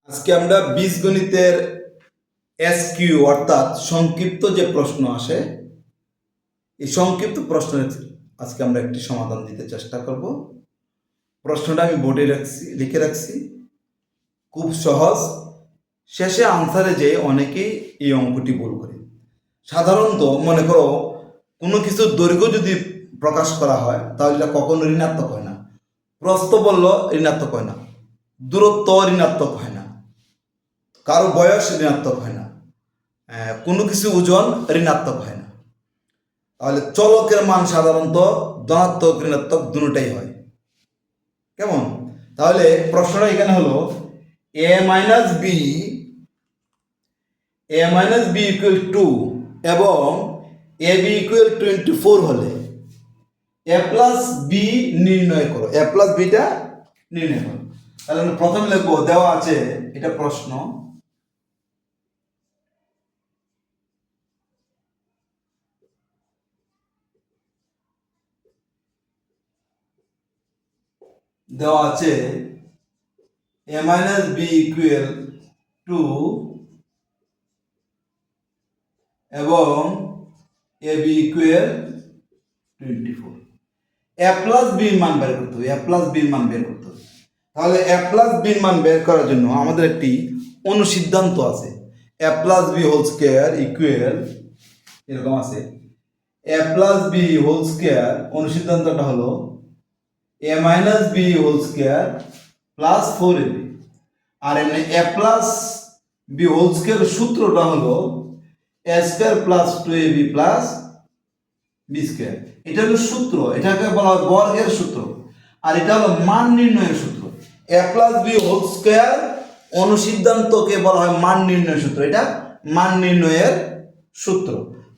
আজকে আমরা বীজগণিতের এসকিউ অর্থাৎ সংক্ষিপ্ত যে প্রশ্ন আসে এই সংক্ষিপ্ত প্রশ্নের আজকে আমরা একটি সমাধান দিতে চেষ্টা করব। প্রশ্নটা আমি বোর্ডে লিখে রাখছি, খুব সহজ। শেষে আনসারে যে অনেকেই এই অঙ্কটি ভুল করে। সাধারণত মনে করো কোনো কিছুর দৈর্ঘ্য যদি প্রকাশ করা হয় তাহলে এটা কখনো ঋণাত্মক হয় না, প্রস্থ বলল ঋণাত্মক হয় না, দূরত্ব ঋণাত্মক হয় না, কারো বয়স ঋণাত্মক হয় না, কোনো কিছু ওজন ঋণাত্মক হয় না। তাহলে চলকের মান সাধারণত ধনাত্মক ঋণাত্মক দুটোটাই হয়। কেমন? তাহলে প্রশ্নটা এখানে হলো a minus b equal to এবং এ বি ইকুয়াল 24 হলে এ প্লাস বি নির্ণয় করো। এ প্লাস বিটা নির্ণয় করো। তাহলে আমরা প্রথমে লিখবো, দেওয়া আছে এটা প্রশ্ন, দেওয়া আছে a minus b equal to এবং a b equal 24। A plus বির মান বের করতে হবে, এ প্লাস বির মান বের করতে হবে। তাহলে এ প্লাস বির মান বের করার জন্য আমাদের একটি অনুসিদ্ধান্ত আছে। A plus b whole square equal এরকম আছে, a plus b whole square অনুসিদ্ধান্তটা হলো a minus b whole square plus 4ab। আর এমনি a plus b whole square সূত্রটা হলো a square plus 2ab plus b square. এটা হলো সূত্র, এটাকে বলা হয় বর্গের সূত্র। আর এটা হলো মান নির্ণয়ের সূত্র। এ প্লাস বি হোল স্কোয়ার অনুসিদ্ধান্তকে বলা হয় মান নির্ণয়ের সূত্র। এটা মান নির্ণয়ের সূত্র,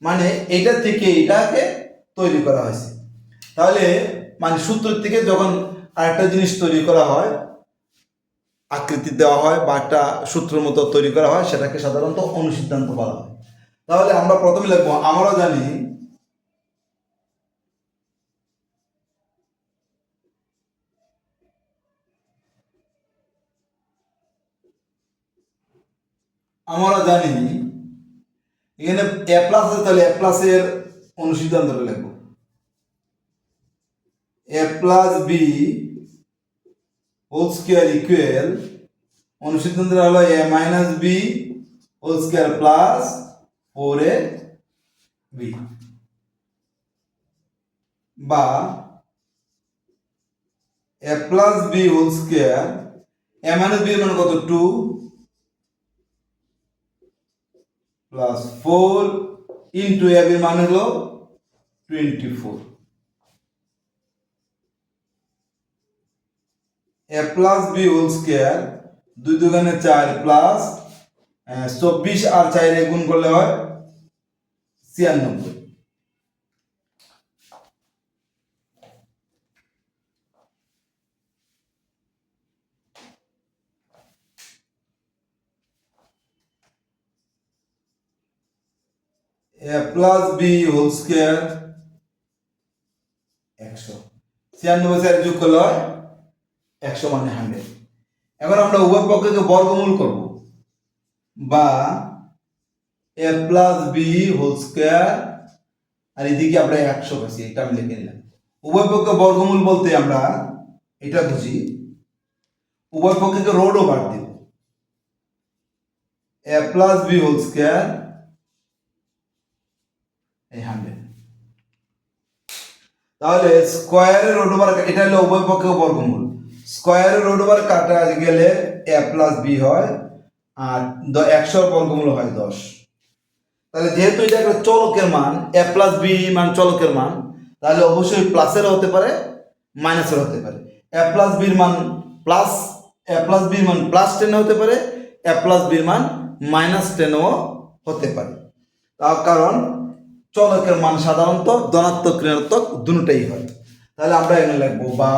মানে এটা থেকে এটাকে তৈরি করা হয়েছে। তাহলে মানে সূত্র থেকে যখন আরেকটা জিনিস তৈরি করা হয়, আকৃতি দেওয়া হয় বা একটা সূত্রের মতো তৈরি করা হয়, সেটাকে সাধারণত অনুসিদ্ধান্ত বলা হয়। তাহলে আমরা প্রথমে লিখবো, আমরা জানি এখানে এ প্লাস আছে, তাহলে এ প্লাসের অনুসিদ্ধান্তটা লিখবো, a plus b whole square equal অনুসিদ্ধান্তটা হলো a minus b whole square plus 4ab বা a plus b whole square, a minus b এর মান কত 2 প্লাস 4 ইন্টু এ এর মান হলো 24। A plus b whole square 2 দুগুণে 4 প্লাস 24 আর 4 এ গুণ করলে হয় 96। এ প্লাস বি হোল স্কোয়ার 100, 96 4 যোগ করলে হয় 100 মানে 100। এখন আমরা উভয় পক্ষকে বর্গমূল করব, বা a plus b whole square আর এদিকে আমরা 100 পাচ্ছি, এটা আমি লিখে নিলাম। উভয় পক্ষকে বর্গমূল বলতে আমরা এটা বুঝি, উভয় পক্ষকে রোড ওভার দিব, এ প্লাস বি হোল স্কোয়ার এই 100। তাহলে স্কোয়ারের রোড ওভার, এটা হলো উভয় পক্ষকে বর্গমূল, স্কোয়ারের রোড ওভার কাটা গেলে এ প্লাস বি হয়, আর 100 বর্গমূল হয় 10। তাহলে যেহেতু এটা একটা চলকের মান, এ প্লাস বি মান চলকের মান, তাহলে অবশ্যই প্লাসেরও হতে পারে মাইনাসের হতে পারে। এ প্লাস বির মান প্লাস, এ প্লাস বির মান প্লাস 10 হতে পারে, এ প্লাস বির মান মাইনাস 10ও হতে পারে। তার কারণ চলকের মান সাধারণত ধনাত্মক ঋণাত্মক দুটোটাই হয়। তাহলে আমরা এখানে লিখবো, বা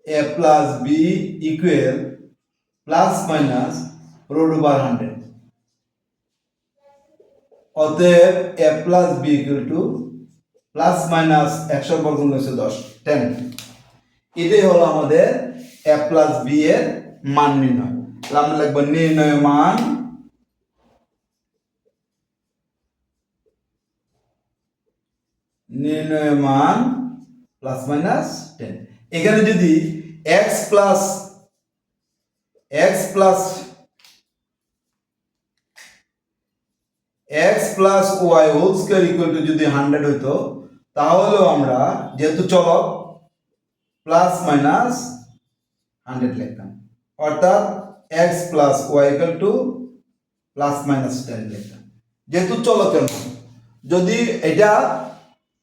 a plus b equal plus minus root over 100। অতএব a plus b equal to plus minus 100 বর্গমূল হচ্ছে 10। এটাই হলো আমাদের এ প্লাস বি এর মান নির্ণয়। তাহলে আমরা লিখবো নির্ণয় মান প্লাস মাইনাস 10। এখানে যদি x plus x plus y whole square equal to যদি 100 হইতো, তাহলেও আমরা যেহেতু চলক প্লাস মাইনাস 100 লিখতাম, অর্থাৎ x plus y equal to plus minus 10 লিখতাম। যেহেতু চলকের মান, যদি এটা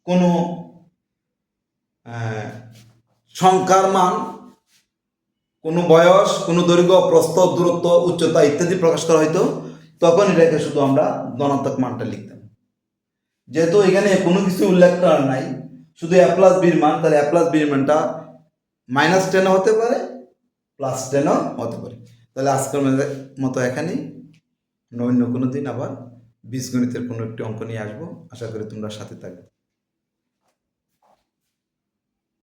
কোনো সংখ্যার মান, কোনো বয়স, কোনো দৈর্ঘ্য, প্রস্থ, দূরত্ব, উচ্চতা ইত্যাদি প্রকাশ করা হইতো, তখন এটাকে শুধু আমরা ধনাত্মক মানটা লিখতাম। যেহেতু এখানে কোনো কিছু উল্লেখ করা নাই, শুধু এ প্লাস বির মান, তাহলে এ প্লাস বির মানটা -10 হতে পারে, +10ও হতে পারে। তাহলে আজকের মতো এখানেই, অন্য কোনো দিন আবার বীজগণিতের কোনো একটি অঙ্ক নিয়ে আসবো। আশা করি তোমরা সাথে থাকবে।